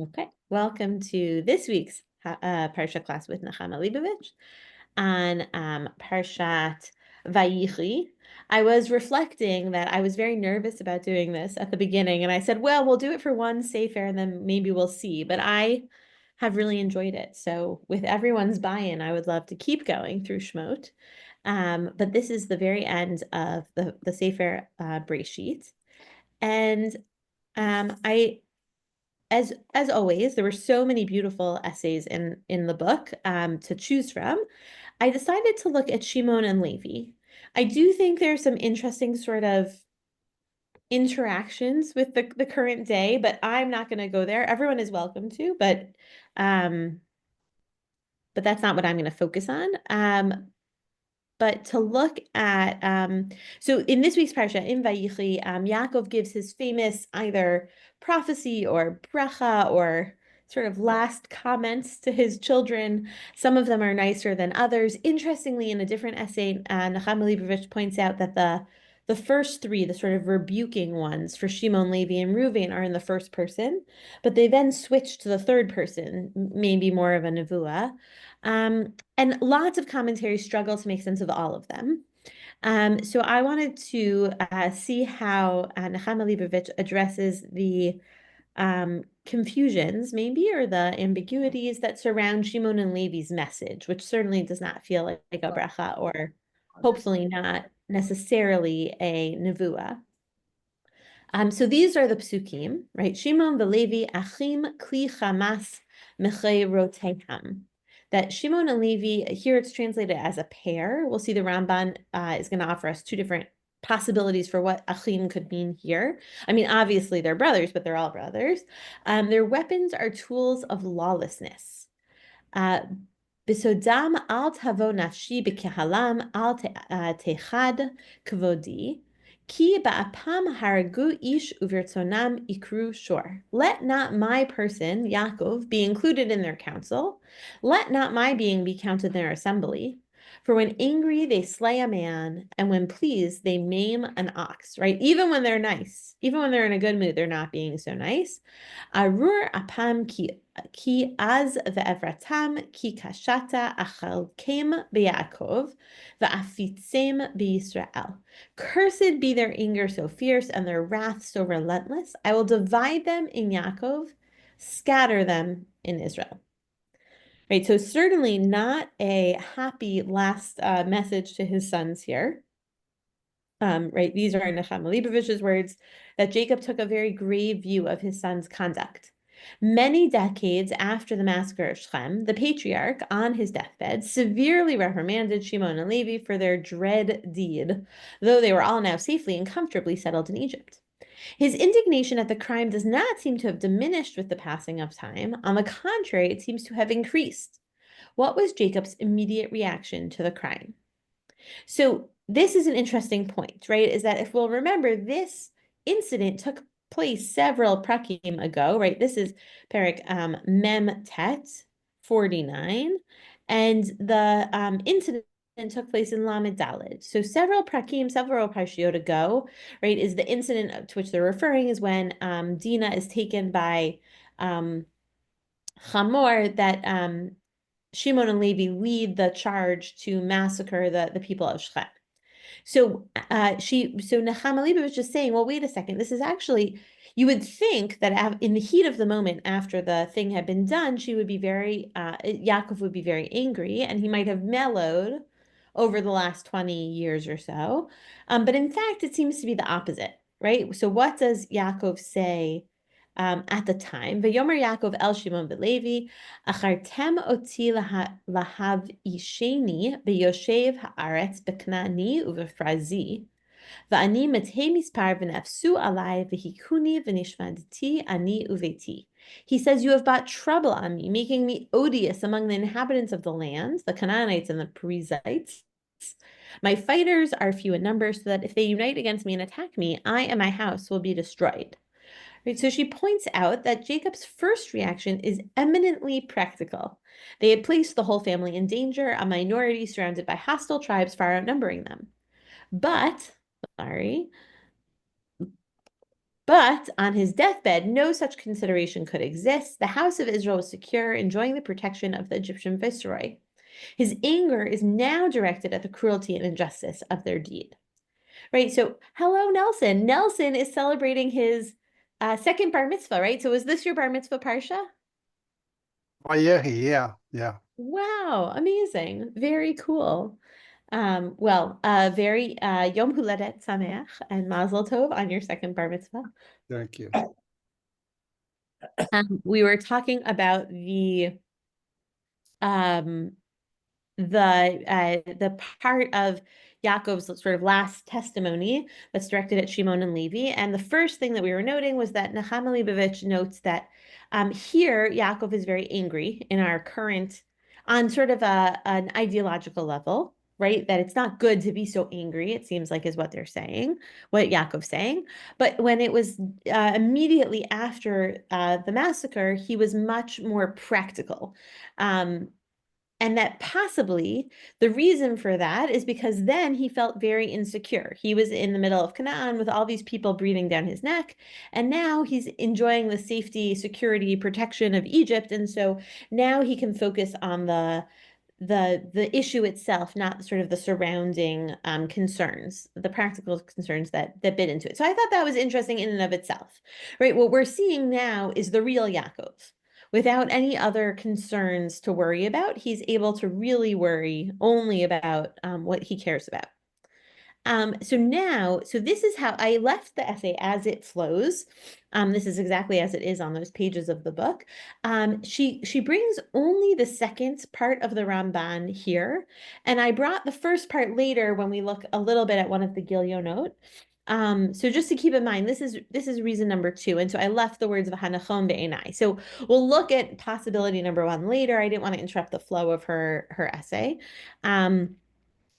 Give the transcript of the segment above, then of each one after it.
Okay, welcome to this week's Parsha class with Nechama Leibovich on Parshat Vayechi. I was reflecting that I was very nervous about doing this at the beginning, and I said, well, we'll do it for one Sefer, and then maybe we'll see. But I have really enjoyed it. So with everyone's buy-in, I would love to keep going through Shmot. But this is the very end of the Sefer Breshit. And as always, there were so many beautiful essays in the book to choose from. I decided to look at Shimon and Levi. I do think there's some interesting sort of interactions with the current day, but I'm not going to go there. Everyone is welcome to, but that's not what I'm going to focus on. But to look at, so in this week's Parsha, in Vayechi, Yaakov gives his famous either prophecy or bracha or sort of last comments to his children. Some of them are nicer than others. Interestingly, in a different essay, Nechama Leibovich points out that the first three, the sort of rebuking ones for Shimon, Levi, and Reuven are in the first person, but they then switch to the third person, maybe more of a nevuah. And lots of commentaries struggle to make sense of all of them. So I wanted to see how Nechama Leibovich addresses the confusions, maybe, or the ambiguities that surround Shimon and Levi's message, which certainly does not feel like a bracha, or hopefully not necessarily a nevuah. So these are the psukim, right? Shimon v'Levi achim kli chamas mechei. That Shimon and Levi, here it's translated as a pair. We'll see the Ramban is going to offer us two different possibilities for what achim could mean here. I mean, obviously they're brothers, but they're all brothers. Their weapons are tools of lawlessness. Bisodam al tavo nafshi b'kehalam al techad kvodi. Ki ba'apam haragu ish uvirtzonam ikru shor. Let not my person, Yaakov, be included in their council. Let not my being be counted in their assembly. For when angry, they slay a man, and when pleased, they maim an ox, right? Even when they're nice, even when they're in a good mood, they're not being so nice. Arur apam ki az ve'evratam ki kashata achalkem beYaakov ve'afitzem beYisrael. Cursed be their anger so fierce and their wrath so relentless. I will divide them in Yaakov, scatter them in Israel. Right, so certainly not a happy last message to his sons here. Right, these are Nechama Leibovich's words, that Jacob took a very grave view of his son's conduct. Many decades after the massacre of Shechem, the patriarch, on his deathbed, severely reprimanded Shimon and Levi for their dread deed, though they were all now safely and comfortably settled in Egypt. His indignation at the crime does not seem to have diminished with the passing of time. On the contrary, it seems to have increased. What was Jacob's immediate reaction to the crime? So this is an interesting point, right? Is that if we'll remember, this incident took place several prakim ago, right? This is Perek Mem Tet 49, and the incident took place in Lamed Daled. So several prakim, several parshiot ago, right, is the incident to which they're referring is when Dinah is taken by Chamor, that Shimon and Levi lead the charge to massacre the people of Shechem. So Nechama Leibovich was just saying, well, wait a second, this is actually, you would think that in the heat of the moment after the thing had been done, Yaakov would be very angry, and he might have mellowed over the last 20 years or so. But in fact, it seems to be the opposite, right? So what does Yaakov say at the time? V'yomer Yaakov el Shimon v'Levi, achartem oti lahav isheni b'yoshev haaretz b'knani uv'frazi, v'ani metei mispar v'nefsu alai v'hikuni v'nishmadti ani uveti. He says, you have brought trouble on me, making me odious among the inhabitants of the land, the Canaanites and the Perizzites. My fighters are few in number, so that if they unite against me and attack me, I and my house will be destroyed. Right, so she points out that Jacob's first reaction is eminently practical. They had placed the whole family in danger, a minority surrounded by hostile tribes far outnumbering them. But But on his deathbed, no such consideration could exist. The house of Israel was secure, enjoying the protection of the Egyptian viceroy. His anger is now directed at the cruelty and injustice of their deed. Right? So, hello, Nelson. Nelson is celebrating his second bar mitzvah, right? So, is this your bar mitzvah parsha? Vayechi, yeah. Wow, amazing. Very cool. Very Yom Huledet Sameach and Mazel Tov on your second bar mitzvah. Thank you. We were talking about um, the part of Yaakov's sort of last testimony that's directed at Shimon and Levi. And the first thing that we were noting was that Nechama Leibovich notes that here Yaakov is very angry in our current, on sort of an ideological level, right? That it's not good to be so angry, it seems like is what they're saying, what Yaakov's saying. But when it was immediately after the massacre, he was much more practical. And that possibly the reason for that is because then he felt very insecure. He was in the middle of Canaan with all these people breathing down his neck, and now he's enjoying the safety, security, protection of Egypt. And so now he can focus on the issue itself, not sort of the surrounding concerns, the practical concerns that bit into it. So I thought that was interesting in and of itself, right? What we're seeing now is the real Yaakov. Without any other concerns to worry about, he's able to really worry only about what he cares about. So this is how I left the essay as it flows. This is exactly as it is on those pages of the book. She brings only the second part of the Ramban here, and I brought the first part later when we look a little bit at one of the Gilyonot. So just to keep in mind, this is reason number 2, and so I left the words of Hanachon be'enai. So we'll look at possibility number 1 later. I didn't want to interrupt the flow of her essay.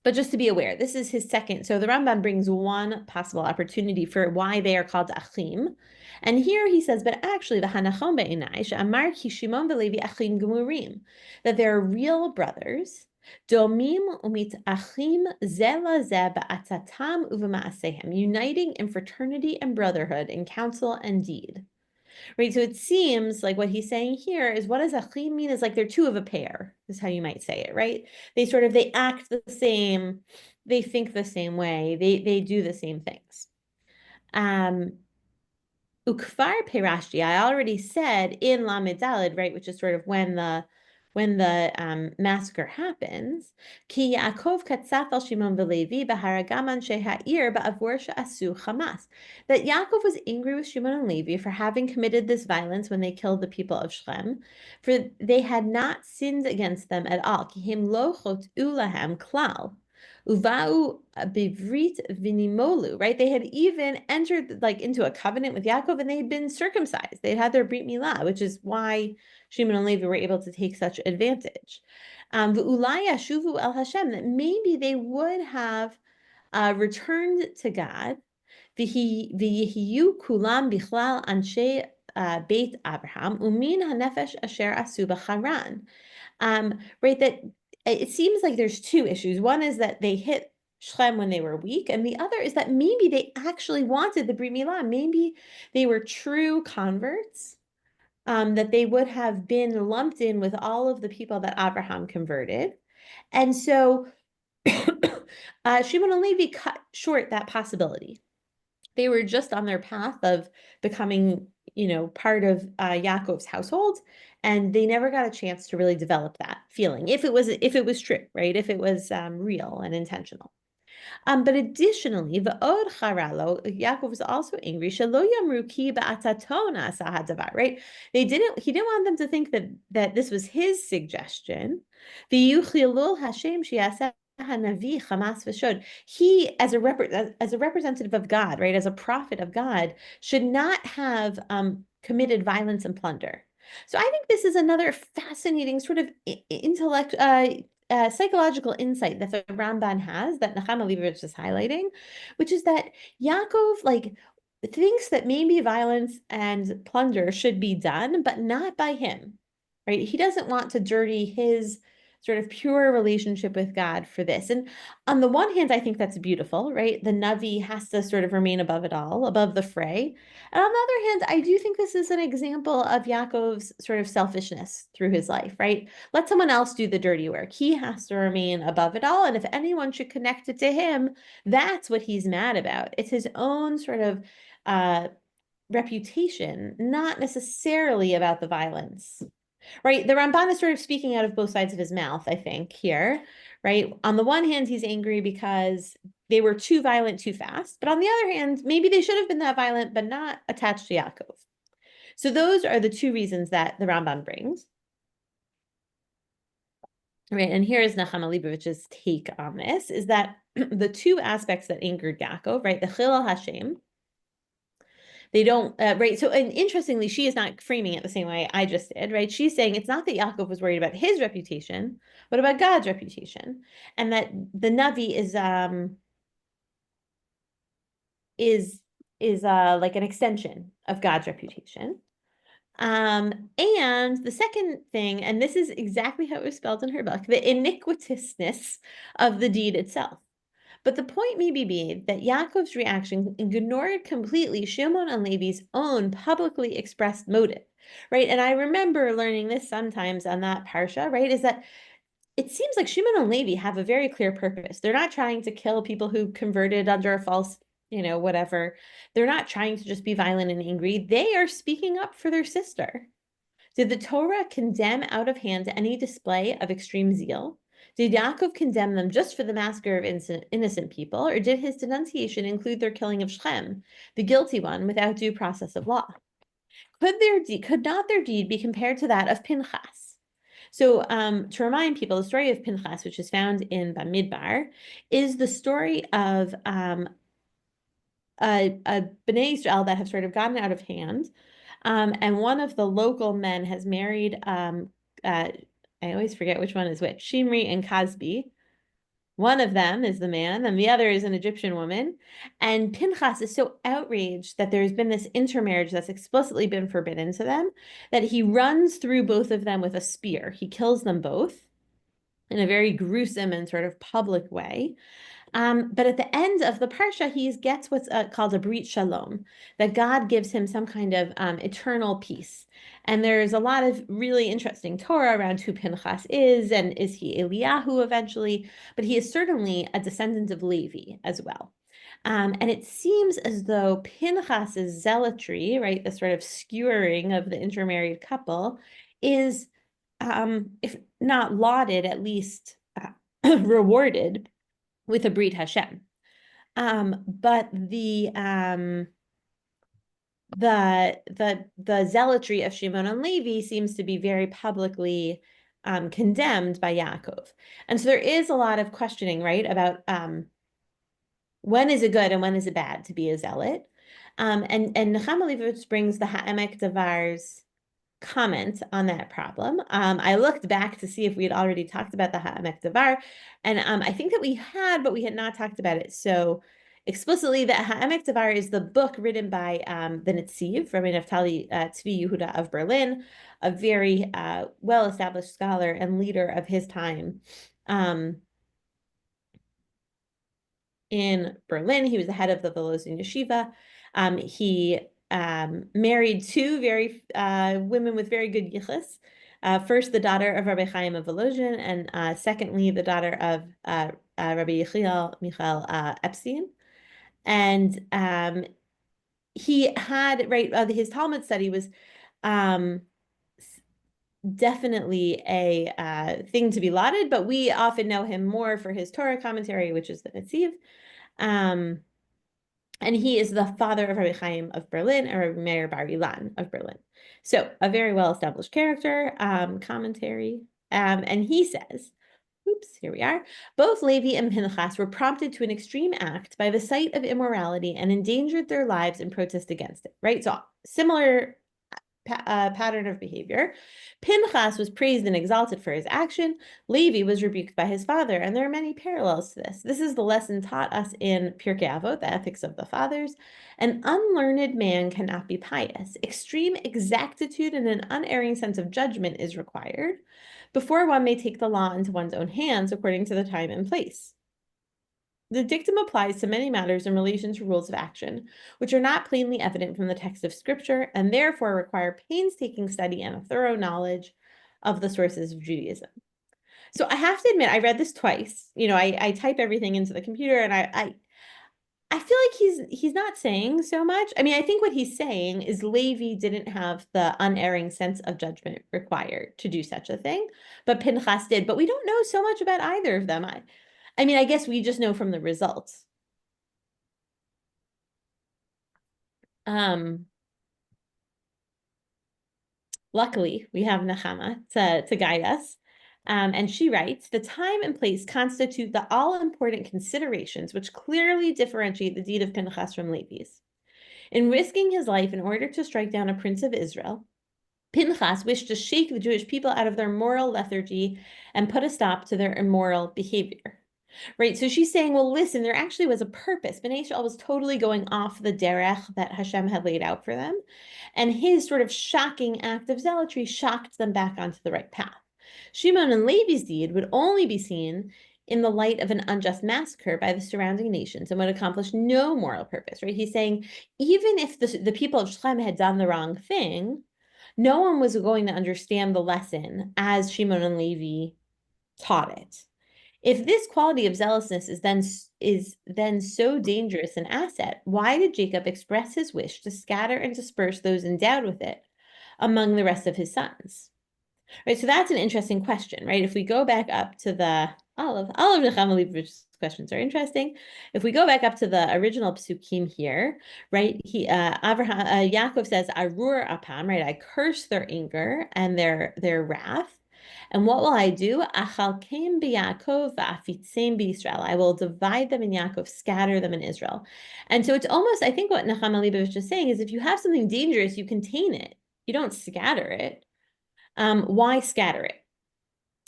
But just to be aware, this is his second. So the Rambam brings one possible opportunity for why they are called achim. And here he says, but actually, the hanachon be'enai, she'amar ki Shimon v'Levi achim gemurim, that they're real brothers, domim umit achim ze lazeh ba'atatam uv'ma'asehem, uniting in fraternity and brotherhood in counsel and deed. Right, so it seems like what he's saying here is, what does achim mean? Is like they're two of a pair, is how you might say it, right? They act the same, they think the same way, they do the same things. Ukfar perashti, I already said in Lamed Daled, right, which is sort of when the massacre happens, ki Yaakov katzaf al Shimon v'Levi b'haragam anshe ha'ir ba'avor she'asu Hamas, that Yaakov was angry with Shimon and Levi for having committed this violence when they killed the people of Shem, for they had not sinned against them at all. Ki him lo chot'u lahem klal. Uvau bivrit vinimolu, right? They had even entered like into a covenant with Yaakov, and they had been circumcised. They had their brit milah, which is why Shimon and Levi were able to take such advantage. V'ulai yashuvu el Hashem, that maybe they would have returned to God. V'yihiyu kulam bichlal anshe Beit Abraham umin hanefesh asher asu b'charan. Right, that it seems like there's 2 issues. One is that they hit Shem when they were weak, and the other is that maybe they actually wanted the Brit Milah. Maybe they were true converts, that they would have been lumped in with all of the people that Abraham converted. And so Shimon and Levi cut short that possibility. They were just on their path of becoming, part of Yaakov's household, and they never got a chance to really develop that feeling, if it was true, right? If it was real and intentional. But additionally, v'od charalo, Yaakov was also angry. Shelo yamru ki ba'atatona sahadavar, right? He didn't want them to think that this was his suggestion. V'yuchilul Hashem shiaseh hanavi chamas v'shod. He, as a representative of God, right, as a prophet of God, should not have committed violence and plunder. So I think this is another fascinating sort of psychological insight that the Ramban has, that Nechama Leibovich is highlighting, which is that Yaakov thinks that maybe violence and plunder should be done, but not by him, right? He doesn't want to dirty his sort of pure relationship with God for this. And on the one hand, I think that's beautiful, right? The Navi has to sort of remain above it all, above the fray. And on the other hand, I do think this is an example of Yaakov's sort of selfishness through his life, right? Let someone else do the dirty work. He has to remain above it all. And if anyone should connect it to him, that's what he's mad about. It's his own sort of reputation, not necessarily about the violence. Right, the Ramban is sort of speaking out of both sides of his mouth, I think, here, right? On the one hand, he's angry because they were too violent too fast. But on the other hand, maybe they should have been that violent, but not attached to Yaakov. So those are the two reasons that the Ramban brings. Right, and here is Nachama Leibovich's take on this, is that the two aspects that angered Yaakov, right, the Chilul Hashem, they don't, right? So, and interestingly, she is not framing it the same way I just did, right? She's saying it's not that Yaakov was worried about his reputation, but about God's reputation, and that the Navi is like an extension of God's reputation. And the second thing, and this is exactly how it was spelled in her book, the iniquitousness of the deed itself. But the point may be that Yaakov's reaction ignored completely Shimon and Levi's own publicly expressed motive, right? And I remember learning this sometimes on that Parsha, right? Is that it seems like Shimon and Levi have a very clear purpose. They're not trying to kill people who converted under a false, whatever. They're not trying to just be violent and angry. They are speaking up for their sister. Did the Torah condemn out of hand any display of extreme zeal? Did Yaakov condemn them just for the massacre of innocent people, or did his denunciation include their killing of Shechem, the guilty one, without due process of law? Could not their deed be compared to that of Pinchas? So to remind people, the story of Pinchas, which is found in Bamidbar, is the story of a Bnei Israel that have sort of gotten out of hand. And one of the local men has married, I always forget which one is which, Shimri and Kazbi. One of them is the man, and the other is an Egyptian woman. And Pinchas is so outraged that there's been this intermarriage that's explicitly been forbidden to them, that he runs through both of them with a spear. He kills them both in a very gruesome and sort of public way. But at the end of the Parsha, he gets what's called a Brit Shalom, that God gives him some kind of eternal peace. And there's a lot of really interesting Torah around who Pinchas is, and is he Eliyahu eventually? But he is certainly a descendant of Levi as well. And it seems as though Pinchas's zealotry, right, the sort of skewering of the intermarried couple, is, if not lauded, at least rewarded with a Brit Hashem. But the zealotry of Shimon and Levi seems to be very publicly condemned by Yaakov. And so there is a lot of questioning, right, about when is it good and when is it bad to be a zealot. And Nechama Leibowitz brings the Ha'emek Davar's comment on that problem. I looked back to see if we had already talked about the Ha'emek Davar, and I think that we had, but we had not talked about it. So explicitly, the Ha'emek Davar is the book written by the Netziv, Rabbi Naftali Tzvi Yehuda of Berlin, a very well-established scholar and leader of his time. In Berlin, he was the head of the Volozhin Yeshiva. He married two very women with very good yichus. First, the daughter of Rabbi Chaim of Volozhin, and secondly, the daughter of Rabbi Yechiel Michael Epstein. And he had, right, his Talmud study was definitely a thing to be lauded, but we often know him more for his Torah commentary, which is the Netziv. And he is the father of Rabbi Chaim of Berlin and Rabbi Meir Bar Ilan of Berlin. So a very well-established character, commentary. And he says, oops, here we are. Both Levi and Pinchas were prompted to an extreme act by the sight of immorality and endangered their lives in protest against it, right? So similar pattern of behavior. Pinchas was praised and exalted for his action. Levi was rebuked by his father, and there are many parallels to this. This is the lesson taught us in Pirkei Avot, the ethics of the fathers. An unlearned man cannot be pious. Extreme exactitude and an unerring sense of judgment is required before one may take the law into one's own hands according to the time and place. The dictum applies to many matters in relation to rules of action, which are not plainly evident from the text of Scripture and therefore require painstaking study and a thorough knowledge of the sources of Judaism. So I have to admit, I read this twice. I type everything into the computer, and I feel like he's not saying so much. I mean, I think what he's saying is Levi didn't have the unerring sense of judgment required to do such a thing, but Pinchas did. But we don't know so much about either of them. I mean, I guess we just know from the results. Luckily, we have Nechama to guide us. And she writes, the time and place constitute the all-important considerations which clearly differentiate the deed of Pinchas from Levi's. In risking his life in order to strike down a prince of Israel, Pinchas wished to shake the Jewish people out of their moral lethargy and put a stop to their immoral behavior. Right, so she's saying, well, listen, there actually was a purpose. Bnei Israel was totally going off the derech that Hashem had laid out for them, and his sort of shocking act of zealotry shocked them back onto the right path. Shimon and Levi's deed would only be seen in the light of an unjust massacre by the surrounding nations and would accomplish no moral purpose, right? He's saying, even if the people of Shechem had done the wrong thing, no one was going to understand the lesson as Shimon and Levi taught it. If this quality of zealousness is then so dangerous an asset, why did Jacob express his wish to scatter and disperse those endowed with it among the rest of his sons? Right, so that's an interesting question, right? If we go back up to all of Nechama Leibovich's questions are interesting. If we go back up to the original psukim here, right? Yaakov says, "Arur apam," right? I curse their anger and their wrath. And what will I do? Achalkem b'Yaakov va'afitzem b'Yisrael. I will divide them in Yaakov, scatter them in Israel. And so it's almost, I think what Nechama Leibovich is saying is if you have something dangerous, you contain it. You don't scatter it. Why scatter it?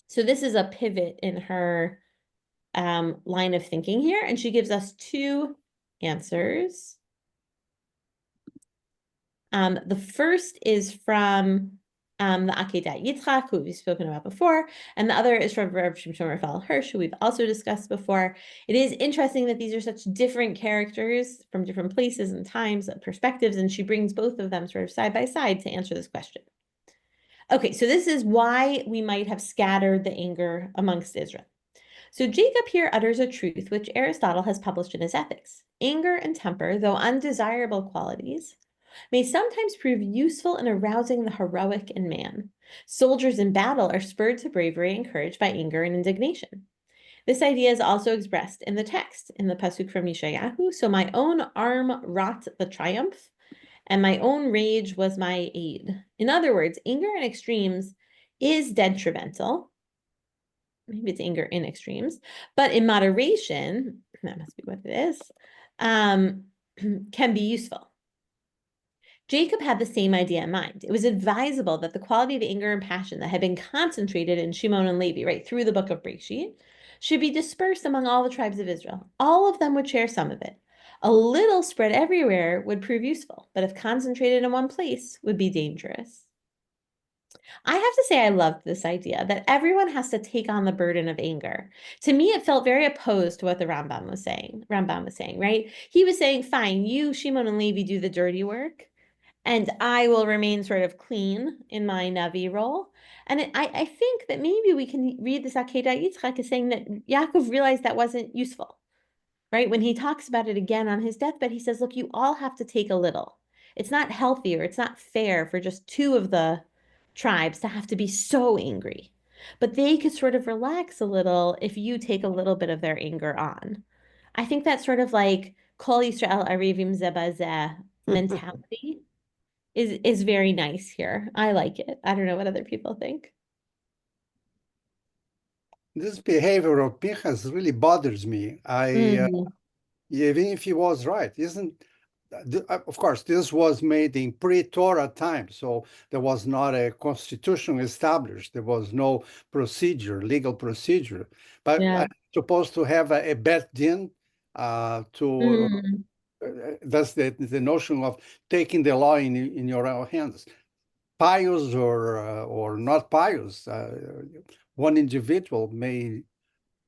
So this is a pivot in her line of thinking here, and she gives us two answers. The first is from the Akedat Yitzchak, who we've spoken about before, and the other is from Rav Shimshon Raphael Hirsch, who we've also discussed before. It is interesting that these are such different characters from different places and times, perspectives, and she brings both of them sort of side by side to answer this question. Okay, so this is why we might have scattered the anger amongst Israel. So Jacob here utters a truth which Aristotle has published in his Ethics. Anger and temper, though undesirable qualities, may sometimes prove useful in arousing the heroic in man. Soldiers in battle are spurred to bravery and courage by anger and indignation. This idea is also expressed in the text, in the pasuk from Yeshayahu. So my own arm wrought the triumph, and my own rage was my aid. In other words, anger in extremes is detrimental. Maybe it's anger in extremes, but in moderation, that must be what it is, can be useful. Jacob had the same idea in mind. It was advisable that the quality of anger and passion that had been concentrated in Shimon and Levi, right, through the book of Bereshit, should be dispersed among all the tribes of Israel. All of them would share some of it. A little spread everywhere would prove useful, but if concentrated in one place, would be dangerous. I have to say I loved this idea that everyone has to take on the burden of anger. To me, it felt very opposed to what the Rambam was saying. Right? He was saying, fine, you, Shimon and Levi, do the dirty work, and I will remain sort of clean in my Navi role. And I think that maybe we can read this Akedat Yitzchak as saying that Yaakov realized that wasn't useful, right? When he talks about it again on his deathbed, he says, look, you all have to take a little. It's not healthy, or it's not fair for just two of the tribes to have to be so angry. But they could sort of relax a little if you take a little bit of their anger on. I think that's sort of like Kol Yisrael Arivim Zeh Bazeh mentality is very nice here. I like it. I don't know what other people think. This behavior of Pinchas really bothers me. Even if he was right, of course, this was made in pre-Torah time, so there was not a constitution established. There was no procedure, legal procedure. But Yeah. I'm supposed to have a bet din to that's the notion of taking the law in your own hands. Pious or not pious, one individual may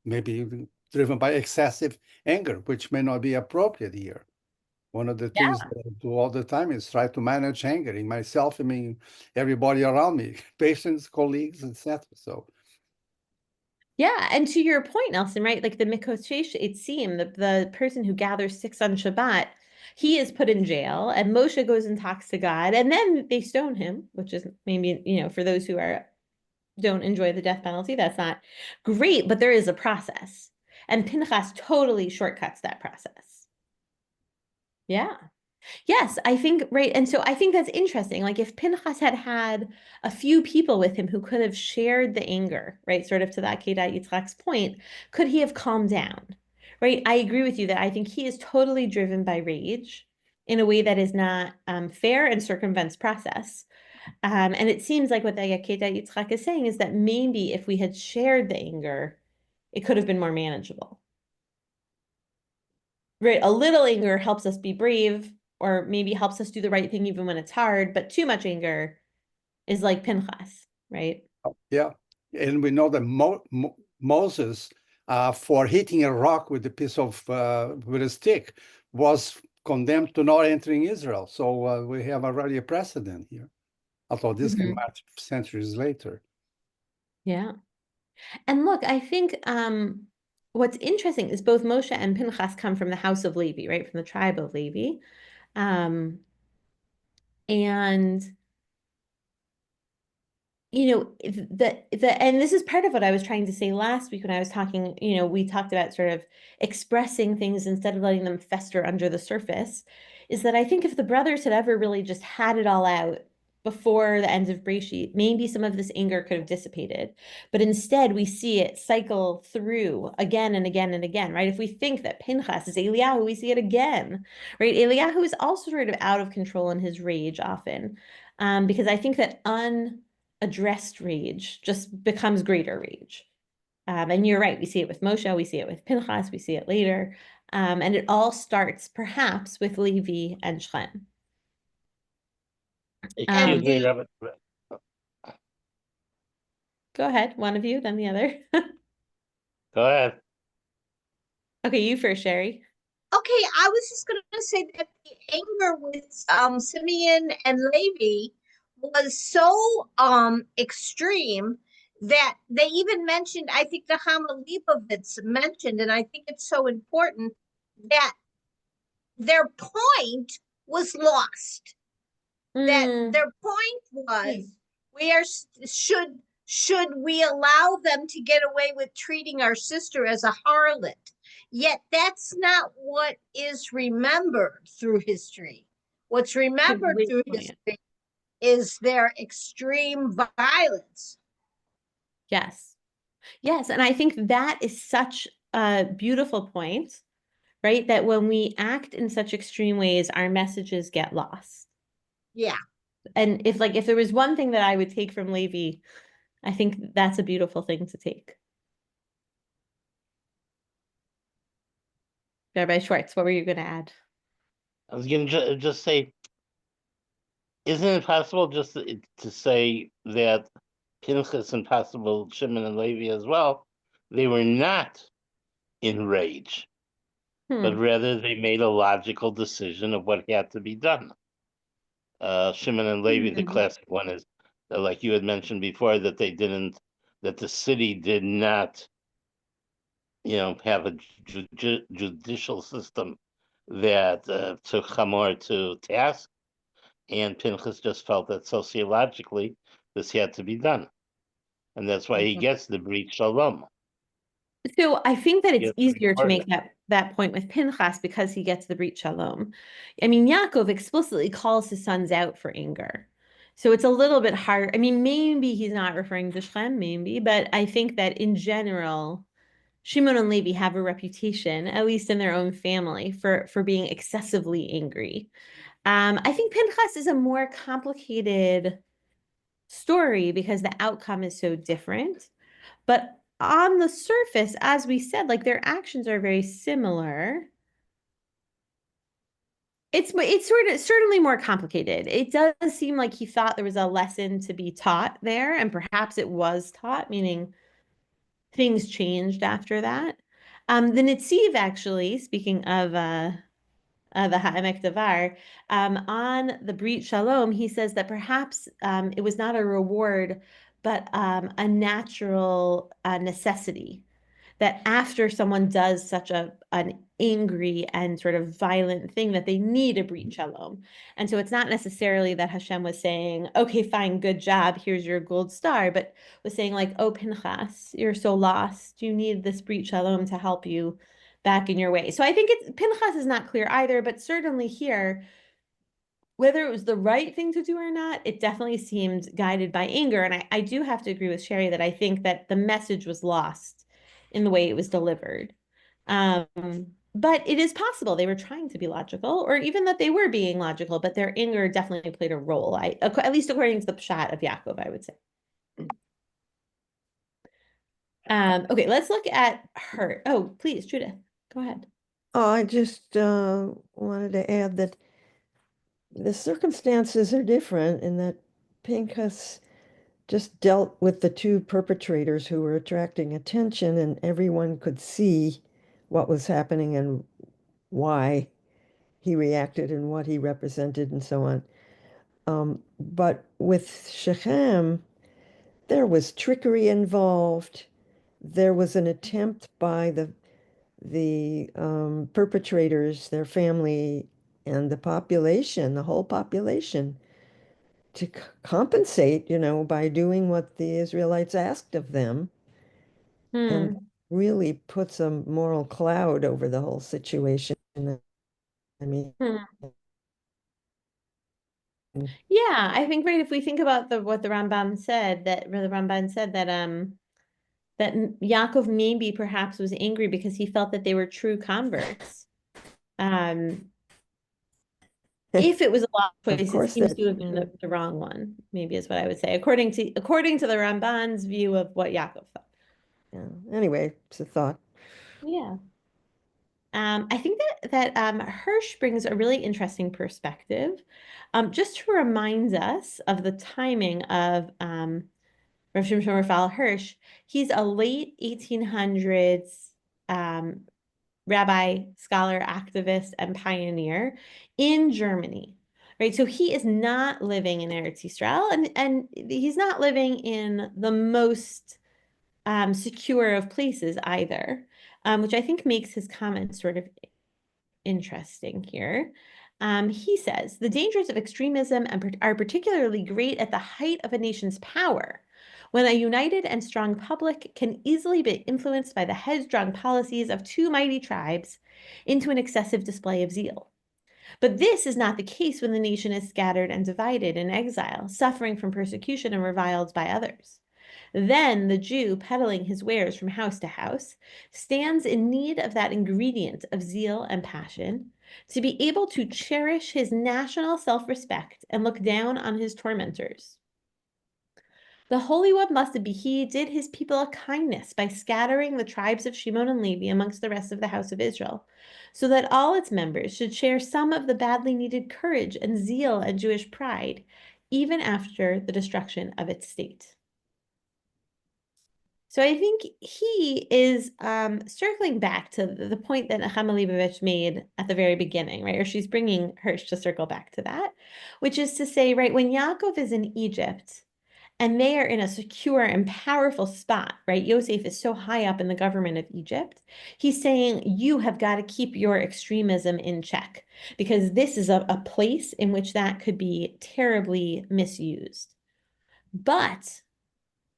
be driven by excessive anger, which may not be appropriate here. One of the things Yeah. that I do all the time is try to manage anger in myself, I mean, everybody around me, patients, colleagues, etc. So, Yeah, and to your point, Nelson, right? Like the Mikoshesh Eitzim, the person who gathers sticks on Shabbat, he is put in jail, and Moshe goes and talks to God, and then they stone him, which is maybe, for those who don't enjoy the death penalty, that's not great, but there is a process. And Pinchas totally shortcuts that process. Yeah. Yes, I think, right. And so I think that's interesting. Like if Pinchas had had a few people with him who could have shared the anger, right? Sort of to that Kedat Yitzchak's point, could he have calmed down? Right. I agree with you that I think he is totally driven by rage in a way that is not fair and circumvents process. And it seems like what the Kedat Yitzchak is saying is that maybe if we had shared the anger, it could have been more manageable. Right, a little anger helps us be brave, or maybe helps us do the right thing even when it's hard, but too much anger is like Pinchas, right? yeah. And we know that Moses, for hitting a rock with a piece of, with a stick, was condemned to not entering Israel. So we have already a precedent here, although this came Mhm. out centuries later. Yeah. And look, I think what's interesting is both Moshe and Pinchas come from the house of Levi, right? From the tribe of Levi. Um, and and this is part of what I was trying to say last week when I was talking, we talked about sort of expressing things instead of letting them fester under the surface, is that I think if the brothers had ever really just had it all out before the end of Breshit, maybe some of this anger could have dissipated. But instead, we see it cycle through again and again and again, right? If we think that Pinchas is Eliyahu, we see it again, right? Eliyahu is also sort of out of control in his rage often, because I think that addressed rage just becomes greater rage. And you're right, we see it with Moshe, we see it with Pinchas, we see it later. And it all starts perhaps with Levi and Shem. Excuse me, Go Robert. ahead, one of you, then the other. Go ahead. Okay, you first, Sherry. Okay, I was just going to say that the anger with Simeon and Levi was so extreme that they even mentioned, I think the Hama Leibovitz mentioned, and I think it's so important that their point was lost. That their point was we are should we allow them to get away with treating our sister as a harlot? Yet that's not what is remembered through history. What's remembered through history is their extreme violence. Yes. Yes. And I think that is such a beautiful point, right? That when we act in such extreme ways, our messages get lost. Yeah. And if there was one thing that I would take from Levi, I think that's a beautiful thing to take. Rabbi Schwartz, what were you going to add? I was going to just say, isn't it possible just to say that Pinchas and possible Shimon and Levi as well, they were not in rage, but rather they made a logical decision of what had to be done. Shimon and Levi, the classic one is, like you had mentioned before, that the city did not, have a judicial system that took Hamor to task, and Pinchas just felt that sociologically this had to be done, and that's why he gets the Brit Shalom. So I think that it's Yes, easier to make important. that point with Pinchas because he gets the Brit Shalom. I mean, Yaakov explicitly calls his sons out for anger. So it's a little bit hard. I mean, maybe he's not referring to Shem, maybe, but I think that in general, Shimon and Levi have a reputation, at least in their own family, for being excessively angry. I think Pinchas is a more complicated story because the outcome is so different. But on the surface, as we said, like their actions are very similar. It's sort of certainly more complicated. It does seem like he thought there was a lesson to be taught there, and perhaps it was taught, meaning things changed after that. The Netziv, actually, speaking of the Ha'emek Davar, on the Brit Shalom, he says that perhaps it was not a reward, but a natural necessity. That after someone does such an angry and sort of violent thing, that they need a Brit Shalom. And so it's not necessarily that Hashem was saying, okay, fine, good job, here's your gold star, but was saying like, oh, Pinchas, you're so lost. You need this Brit Shalom to help you back in your way. So I think Pinchas is not clear either, but certainly here, whether it was the right thing to do or not, it definitely seemed guided by anger. And I do have to agree with Sherry that I think that the message was lost in the way it was delivered. But it is possible they were trying to be logical, or even that they were being logical, but their anger definitely played a role, at least according to the pshat of Yaakov, I would say. Okay, let's look at her. Oh, please, Judith, go ahead. Oh, I just wanted to add that the circumstances are different in that Pinchas just dealt with the two perpetrators who were attracting attention, and everyone could see what was happening and why he reacted and what he represented and so on. But with Shechem, there was trickery involved. There was an attempt by the perpetrators, their family, and the population, the whole population, to compensate, by doing what the Israelites asked of them. And really puts a moral cloud over the whole situation. I mean, yeah, I think right. If we think about what the Rambam said, that that Yaakov maybe perhaps was angry because he felt that they were true converts. If it was a lot of choice, it seems to have been the wrong one, maybe is what I would say, according to the Ramban's view of what Yaakov thought. Yeah. Anyway, it's a thought. Yeah. I think that Hirsch brings a really interesting perspective, just to remind us of the timing of Rav Shimshon Raphael Hirsch. He's a late 1800s rabbi, scholar, activist, and pioneer in Germany, right? So he is not living in Eretz Yisrael, and he's not living in the most secure of places either, which I think makes his comments sort of interesting here. He says, the dangers of extremism are particularly great at the height of a nation's power, when a united and strong public can easily be influenced by the headstrong policies of two mighty tribes into an excessive display of zeal. But this is not the case when the nation is scattered and divided in exile, suffering from persecution and reviled by others. Then the Jew, peddling his wares from house to house, stands in need of that ingredient of zeal and passion to be able to cherish his national self-respect and look down on his tormentors. The Holy One, blessed be he, did his people a kindness by scattering the tribes of Shimon and Levi amongst the rest of the house of Israel, so that all its members should share some of the badly needed courage and zeal and Jewish pride, even after the destruction of its state. So I think he is circling back to the point that Nechama Leibovich made at the very beginning, right? Or she's bringing Hirsch to circle back to that, which is to say, right, when Yaakov is in Egypt, and they are in a secure and powerful spot, right? Yosef is so high up in the government of Egypt. He's saying, you have got to keep your extremism in check, because this is a place in which that could be terribly misused. But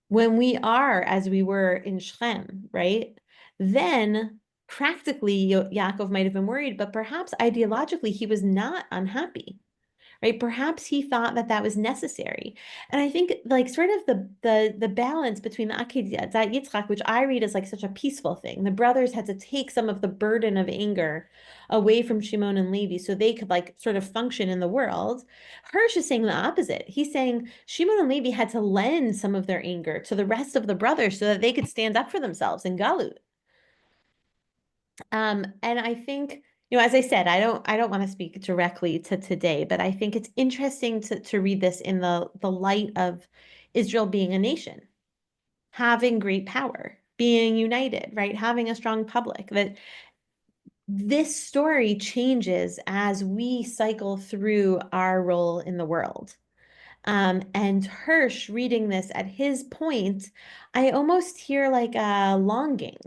when we are, as we were in Shechem, right, then practically Yaakov might have been worried, but perhaps ideologically he was not unhappy. right? Perhaps he thought that that was necessary. And I think like sort of the balance between the Akedat Yitzchak, which I read as like such a peaceful thing. The brothers had to take some of the burden of anger away from Shimon and Levi so they could like sort of function in the world. Hirsch is saying the opposite. He's saying Shimon and Levi had to lend some of their anger to the rest of the brothers so that they could stand up for themselves in Galut. And I think, as I said, I don't want to speak directly to today, but I think it's interesting to read this in the light of Israel being a nation, having great power, being united, right? Having a strong public. That this story changes as we cycle through our role in the world. And Hirsch reading this at his point, I almost hear like a longing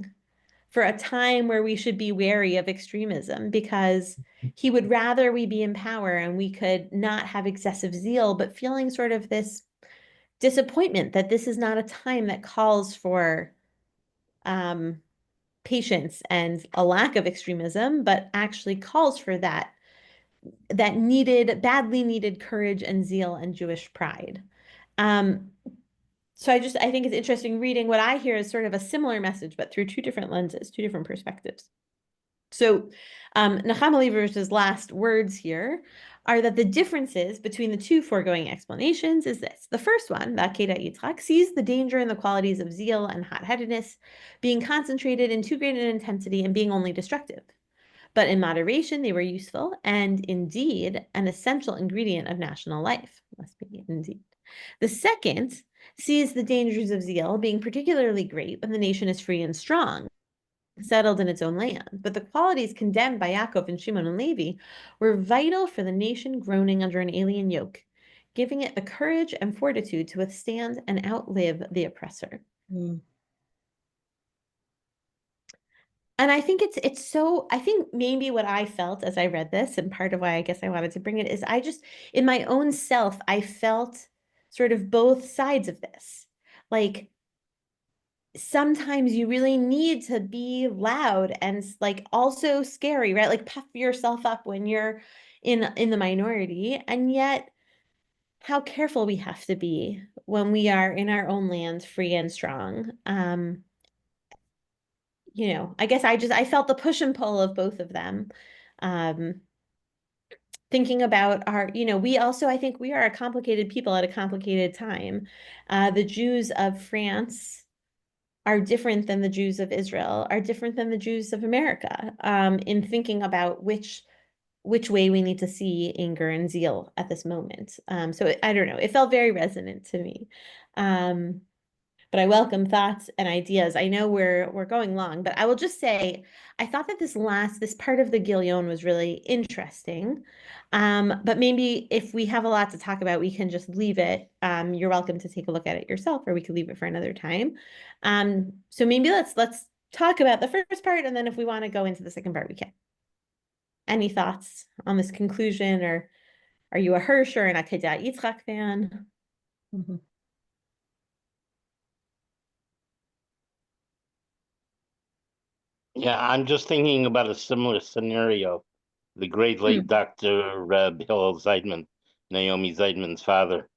for a time where we should be wary of extremism, because he would rather we be in power and we could not have excessive zeal, but feeling sort of this disappointment that this is not a time that calls for patience and a lack of extremism, but actually calls for that badly needed courage and zeal and Jewish pride. So I think it's interesting reading what I hear is sort of a similar message, but through two different lenses, two different perspectives. So Nechama Leibovich's last words here are that the differences between the two foregoing explanations is this. The first one, Akedat Yitzchak, sees the danger in the qualities of zeal and hot-headedness being concentrated in too great an intensity and being only destructive. But in moderation, they were useful and indeed an essential ingredient of national life. Must be indeed. The second sees the dangers of zeal being particularly great when the nation is free and strong, settled in its own land. But the qualities condemned by Yaakov and Shimon and Levi were vital for the nation groaning under an alien yoke, giving it the courage and fortitude to withstand and outlive the oppressor. And I think it's so, I think maybe what I felt as I read this, and part of why I guess I wanted to bring it, is I just, in my own self, I felt sort of both sides of this. Like, sometimes you really need to be loud and like also scary, right? Like puff yourself up when you're in the minority. And yet how careful we have to be when we are in our own land, free and strong. I guess I felt the push and pull of both of them. Thinking about we also, I think we are a complicated people at a complicated time. The Jews of France are different than the Jews of Israel, are different than the Jews of America, in thinking about which way we need to see anger and zeal at this moment. So I don't know, it felt very resonant to me. But I welcome thoughts and ideas. I know we're going long, but I will just say, I thought that this part of the Gilyon was really interesting. But maybe if we have a lot to talk about, we can just leave it. You're welcome to take a look at it yourself, or we could leave it for another time. So maybe let's talk about the first part, and then if we want to go into the second part, we can. Any thoughts on this conclusion, or are you a Hirsch or an Akedat Yitzchak fan? Yeah, I'm just thinking about a similar scenario. The great late Dr. Reb Hillel Zeidman, Naomi Zeidman's father,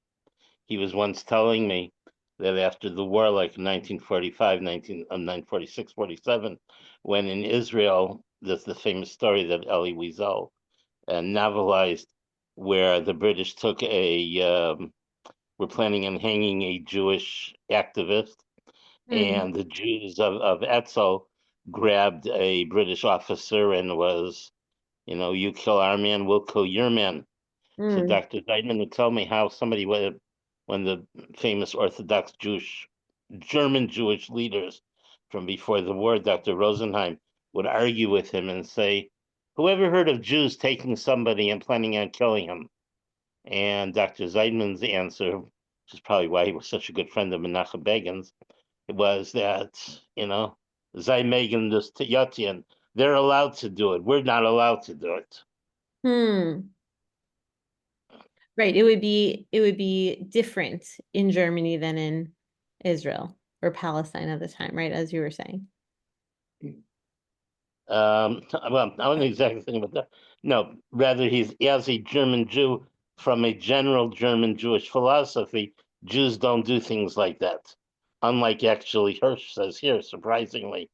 he was once telling me that after the war, like 1945, 1946, 47, when in Israel, there's the famous story that Elie Wiesel novelized, where the British took were planning on hanging a Jewish activist, and the Jews of Etzel grabbed a British officer and was, you kill our man, we'll kill your man. So Dr. Zeidman would tell me how somebody would, when the famous Orthodox German Jewish leaders from before the war, Dr. Rosenheim, would argue with him and say, whoever heard of Jews taking somebody and planning on killing him? And Dr. Zeidman's answer, which is probably why he was such a good friend of Menachem Begin's, was that, Zay Megan this Yatian, they're allowed to do it. We're not allowed to do it. Right. It would be different in Germany than in Israel or Palestine at the time, right? As you were saying. Well, I wasn't exactly thinking about that. No, rather he's, as a German Jew, from a general German Jewish philosophy, Jews don't do things like that. Unlike actually Hirsch says here, surprisingly.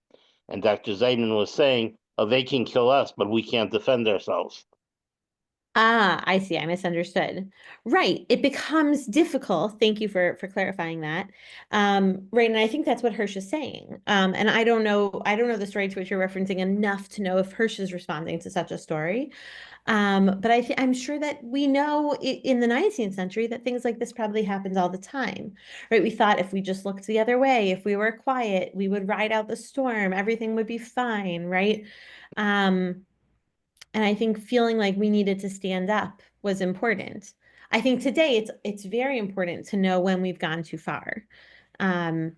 And Dr. Zeidman was saying, oh, they can kill us, but we can't defend ourselves. Ah, I see. I misunderstood. Right. It becomes difficult. Thank you for clarifying that. Right. And I think that's what Hirsch is saying. And I don't know the story to which you're referencing enough to know if Hirsch is responding to such a story. But I'm sure that we know in the 19th century that things like this probably happens all the time, right? We thought if we just looked the other way, if we were quiet, we would ride out the storm, everything would be fine, right? And I think feeling like we needed to stand up was important. I think today it's very important to know when we've gone too far. And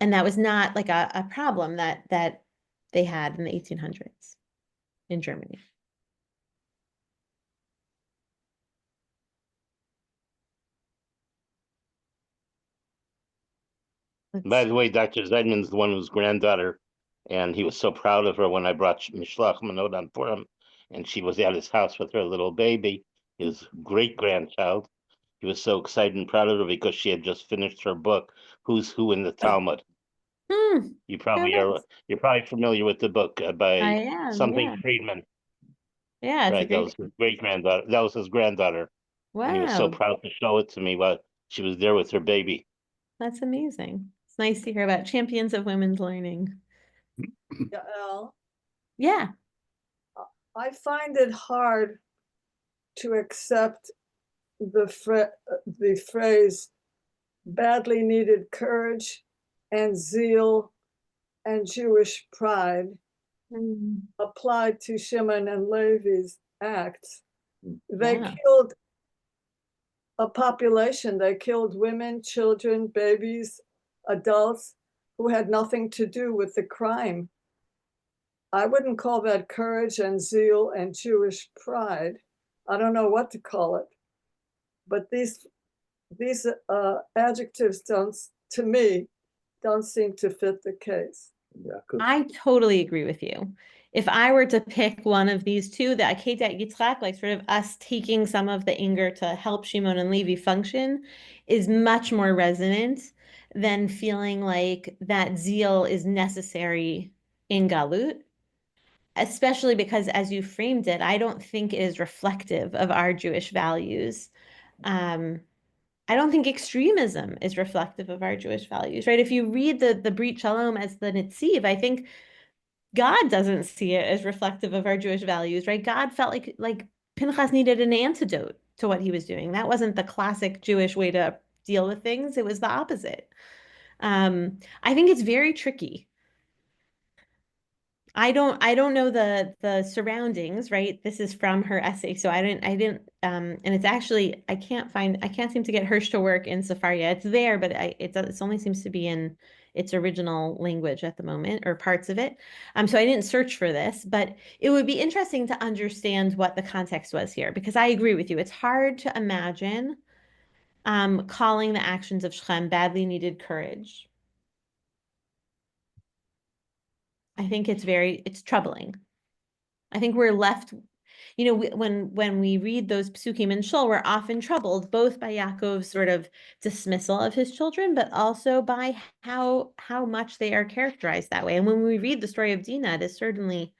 that was not like a problem that they had in the 1800s in Germany. By the way, Dr. Zeidman's the one whose granddaughter, and he was so proud of her when I brought Mishlach Manot on for him, and she was at his house with her little baby, his great-grandchild. He was so excited and proud of her because she had just finished her book, Who's Who in the Talmud. You probably nice. you're probably familiar with the book I by am, something yeah. Friedman. Yeah, it's a Right, that great. was his great-granddaughter. That was his granddaughter. And he was so Wow, proud to show it to me while she was there with her baby. that's amazing. It's nice to hear about champions of women's learning. Yael, Yeah. I find it hard to accept the phrase badly needed courage and zeal and Jewish pride applied to Shimon and Levi's acts. They Yeah. killed a population. They killed women, children, babies, adults who had nothing to do with the crime. I wouldn't call that courage and zeal and Jewish pride. I don't know what to call it. But these adjectives don't, to me, don't seem to fit the case. Yeah, I totally agree with you. If I were to pick one of these two, the Akedat Yitzchak, like sort of us taking some of the anger to help Shimon and Levi function, is much more resonant than feeling like that zeal is necessary in Galut, especially because as you framed it, I don't think it is reflective of our Jewish values. I don't think extremism is reflective of our Jewish values, right? If you read the Brit Shalom as the Netziv, I think God doesn't see it as reflective of our Jewish values, right? God felt like Pinchas needed an antidote to what he was doing. That wasn't the classic Jewish way to deal with things. It was the opposite. I think it's very tricky. I don't know the surroundings, right? This is from her essay, so I didn't and it's actually I can't seem to get Hirsch to work in Sefaria. It's there, but it only seems to be in its original language at the moment, or parts of it. So I didn't search for this, but it would be interesting to understand what the context was here, because I agree with you. It's hard to imagine calling the actions of Shechem badly needed courage. I think it's troubling. I think we're left, when we read those psukim in Shul, we're often troubled both by Yaakov's sort of dismissal of his children, but also by how much they are characterized that way. And when we read the story of Dinah, it is certainly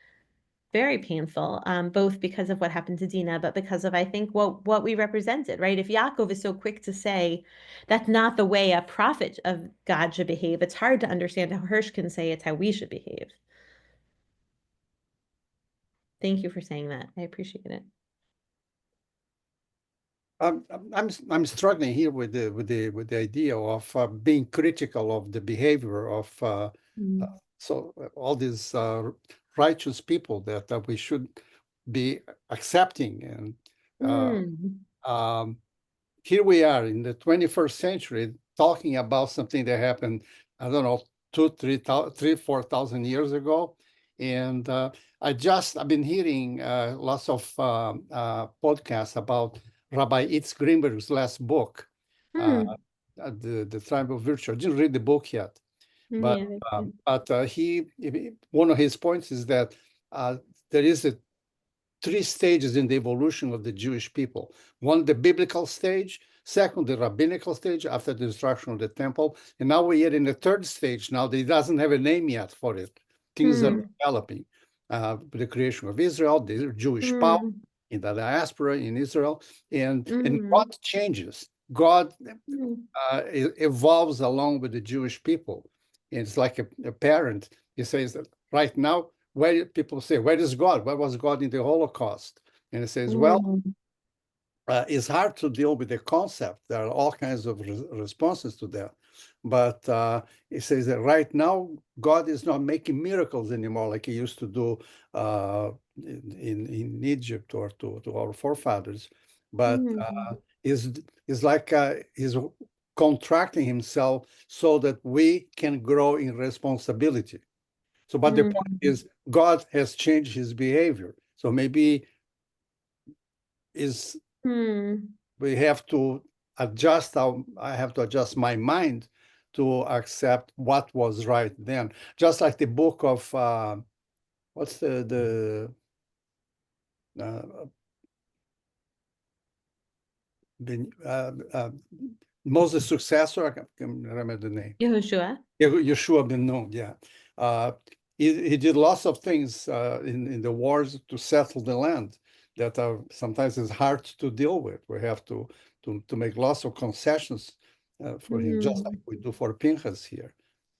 very painful, both because of what happened to Dinah, but because of, I think, what we represented, right? If Yaakov is so quick to say that's not the way a prophet of God should behave, it's hard to understand how Hirsch can say it's how we should behave. Thank you for saying that. I appreciate it. I'm struggling here with the idea of being critical of the behavior of all these righteous people that we should be accepting, and here we are in the 21st century talking about something that happened, I don't know, 4,000 years ago. And I've been hearing lots of podcasts about Rabbi Itz Greenberg's last book, the Tribe of Virtue. I didn't read the book yet, but one of his points is that there is three stages in the evolution of the Jewish people. One, the biblical stage. Second, the rabbinical stage after the destruction of the temple. And now we're in the third stage now. That doesn't have a name yet for it. Things are developing. The creation of Israel, the Jewish power in the diaspora in Israel, and God changes. God evolves along with the Jewish people. And it's like a parent. He says that right now, where people say, where is God? Where was God in the Holocaust? And he says, well, it's hard to deal with the concept. There are all kinds of responses to that. But it says that right now, God is not making miracles anymore like he used to do in Egypt or to our forefathers. But is like he's contracting himself so that we can grow in responsibility. So, but the point is, God has changed his behavior. So maybe we have to adjust I have to adjust my mind to accept what was right then. Just like the book of what's the Moses' successor, I can't remember the name. Yeshua ben Nun, yeah. He did lots of things in the wars to settle the land that are sometimes is hard to deal with. We have to make lots of concessions for him, just like we do for Pinchas here.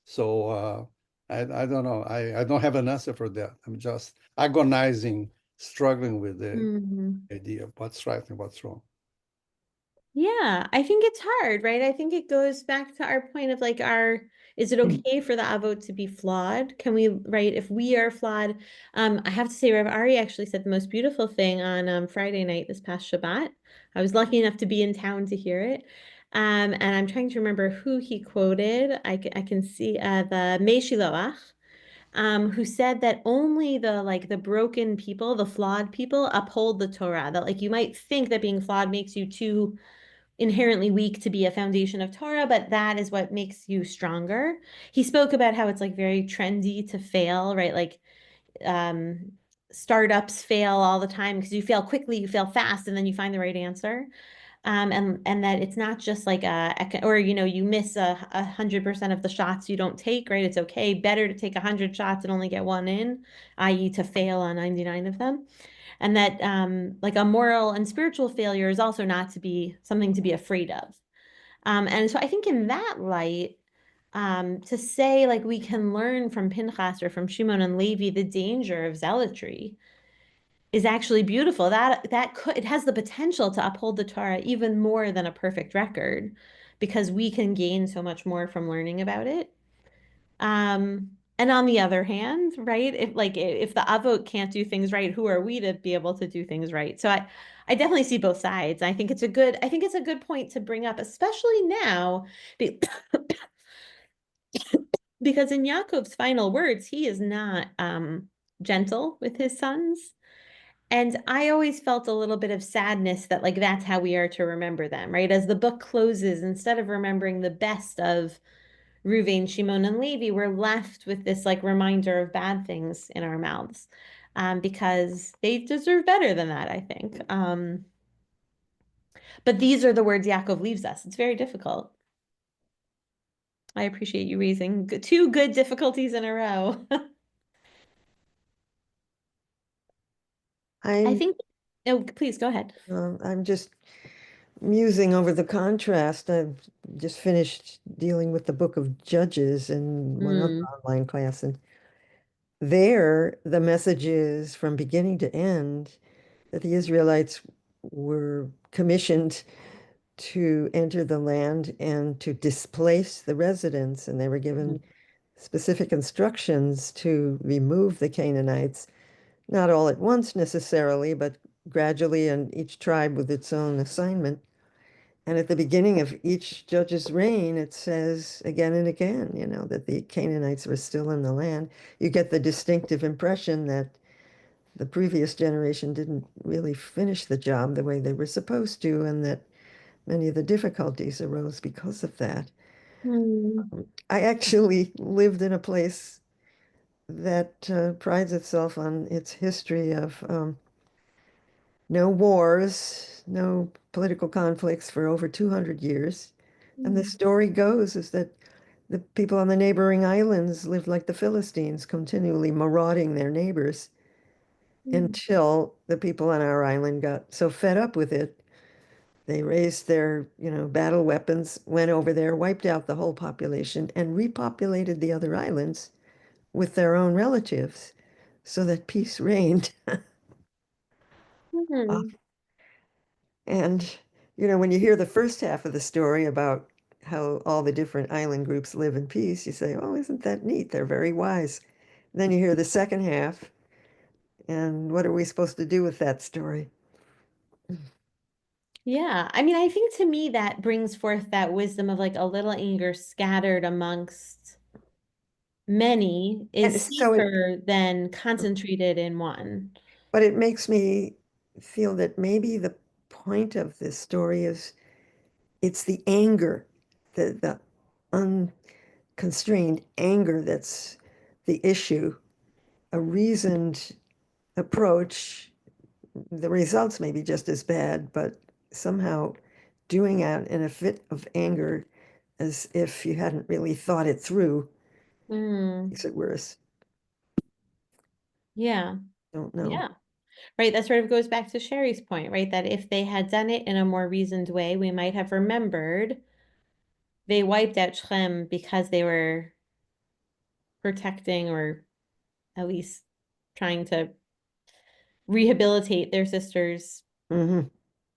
So I don't know. I don't have an answer for that. I'm just agonizing, struggling with the idea of what's right and what's wrong. Yeah, I think it's hard, right? I think it goes back to our point of like is it okay for the avot to be flawed? Can we, right? If we are flawed, I have to say, Rev Ari actually said the most beautiful thing on Friday night this past Shabbat. I was lucky enough to be in town to hear it. And I'm trying to remember who he quoted. I can see the Meshiloach, who said that only the broken people, the flawed people, uphold the Torah. That like you might think that being flawed makes you too inherently weak to be a foundation of Torah, but that is what makes you stronger. He spoke about how it's like very trendy to fail, right? Like startups fail all the time because you fail quickly, you fail fast, and then you find the right answer. And that it's not just like you miss 100% of the shots you don't take, right? It's okay, better to take 100 shots and only get one in, i.e. to fail on 99 of them. And that like a moral and spiritual failure is also not to be something to be afraid of. And so I think in that light, to say like we can learn from Pinchas or from Shimon and Levi the danger of zealotry is actually beautiful. It has the potential to uphold the Torah even more than a perfect record, because we can gain so much more from learning about it. And on the other hand, right, if the avot can't do things right, who are we to be able to do things right? So I definitely see both sides. I think it's a good point to bring up, especially now, because in Yaakov's final words, he is not gentle with his sons. And I always felt a little bit of sadness that like that's how we are to remember them, right? As the book closes, instead of remembering the best of Ruvain, Shimon, and Levi, we're left with this like reminder of bad things in our mouths, because they deserve better than that, I think. But these are the words Yaakov leaves us. It's very difficult. I appreciate you raising two good difficulties in a row. I think, oh, please go ahead. I'm just musing over the contrast. I've just finished dealing with the book of Judges in one other online class, and there the message is from beginning to end that the Israelites were commissioned to enter the land and to displace the residents, and they were given specific instructions to remove the Canaanites, not all at once necessarily, but gradually, and each tribe with its own assignment. And at the beginning of each judge's reign, it says again and again, that the Canaanites were still in the land. You get the distinctive impression that the previous generation didn't really finish the job the way they were supposed to, and that many of the difficulties arose because of that. I actually lived in a place that prides itself on its history of no wars, no political conflicts for over 200 years. And the story goes is that the people on the neighboring islands lived like the Philistines, continually marauding their neighbors until the people on our island got so fed up with it. They raised their, battle weapons, went over there, wiped out the whole population, and repopulated the other islands with their own relatives so that peace reigned. Uh, And, when you hear the first half of the story about how all the different island groups live in peace, you say, oh, isn't that neat? They're very wise. Then you hear the second half, and what are we supposed to do with that story? Yeah, I mean, I think to me that brings forth that wisdom of like a little anger scattered amongst many And is so it, safer than concentrated in one. but it makes me feel that maybe the point of this story is it's the anger, the unconstrained anger that's the issue. A reasoned approach, the results may be just as bad, but somehow doing it in a fit of anger as if you hadn't really thought it through Mm, makes it worse. yeah, Don't know. yeah. Right, that sort of goes back to Sherry's point, right? That if they had done it in a more reasoned way, we might have remembered they wiped out Shem because they were protecting or at least trying to rehabilitate their sister's Hmm.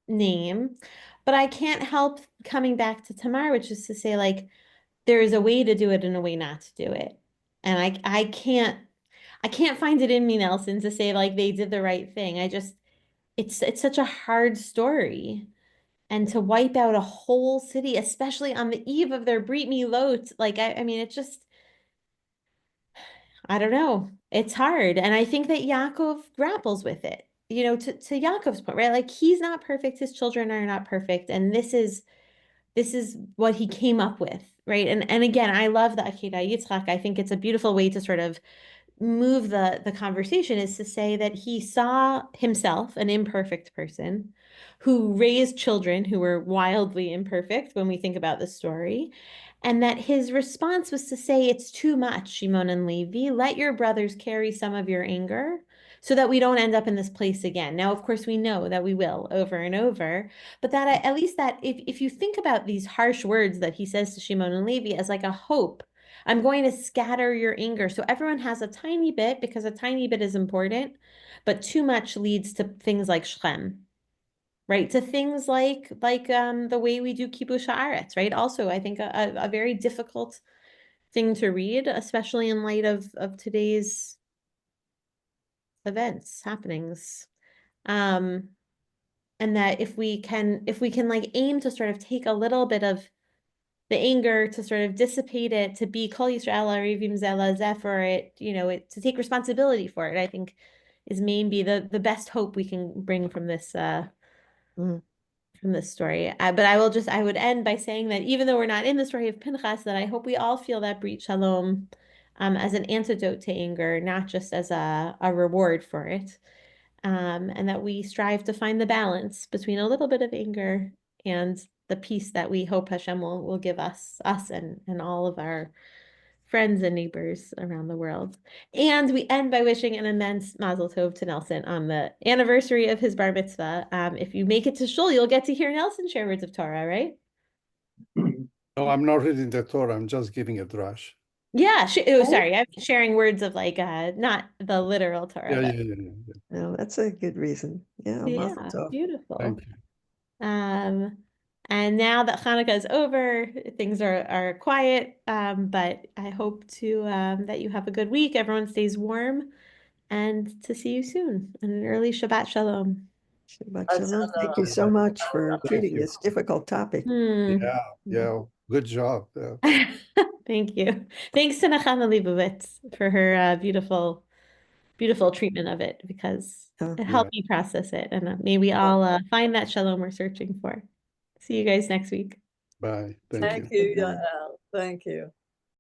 name. But I can't help coming back to Tamar, which is to say, like, there is a way to do it and a way not to do it. And I can't find it in me, Nelson, to say like they did the right thing. It's such a hard story. And to wipe out a whole city, especially on the eve of their Brit Milot, like I mean, it's just I don't know. It's hard. And I think that Yaakov grapples with it. To Yaakov's point, right? Like he's not perfect, his children are not perfect, and this is what he came up with, right? And again, I love the Akedah Yitzchak. I think it's a beautiful way to sort of move the conversation is to say that he saw himself, an imperfect person, who raised children who were wildly imperfect when we think about the story, and that his response was to say, it's too much, Shimon and Levi. Let your brothers carry some of your anger so that we don't end up in this place again. Now, of course, we know that we will over and over, but that at least that if you think about these harsh words that he says to Shimon and Levi as like a hope, I'm going to scatter your anger. So everyone has a tiny bit because a tiny bit is important, but too much leads to things like Shem, right? To things like the way we do kibush haaretz, right? Also, I think a very difficult thing to read, especially in light of today's events, happenings. Um, and that if we can like aim to sort of take a little bit of the anger, to sort of dissipate it, to be Kol Yisrael Arivim Zeh Zeh for it, to take responsibility for it, I think is maybe the best hope we can bring from this Mm. story. But I would end by saying that even though we're not in the story of Pinchas, that I hope we all feel that Brit Shalom as an antidote to anger, not just as a reward for it. And that we strive to find the balance between a little bit of anger and the peace that we hope Hashem will give us and all of our friends and neighbors around the world. And we end by wishing an immense Mazel Tov to Nelson on the anniversary of his bar mitzvah. If you make it to Shul, you'll get to hear Nelson share words of Torah, right? No, I'm not reading the Torah. I'm just giving a drush. Yeah. Sorry. I'm sharing words of like not the literal Torah, Yeah, but yeah, yeah, yeah. No, that's a good reason. Yeah, Mazel yeah, Tov. beautiful. Thank you. And now that Hanukkah is over, things are quiet. But I hope to that you have a good week. Everyone stays warm, and to see you soon. And an early Shabbat Shalom. Shabbat Shalom. Thank you so much for Thank treating you. this difficult topic. Yeah, yeah. Good job. Yeah. Thank you. Thanks to Nachama Leibovitz for her beautiful, beautiful treatment of it because it Yeah. helped me process it. And may we all find that shalom we're searching for. See you guys next week. Bye. Thank you. Thank you, Yael. Thank you.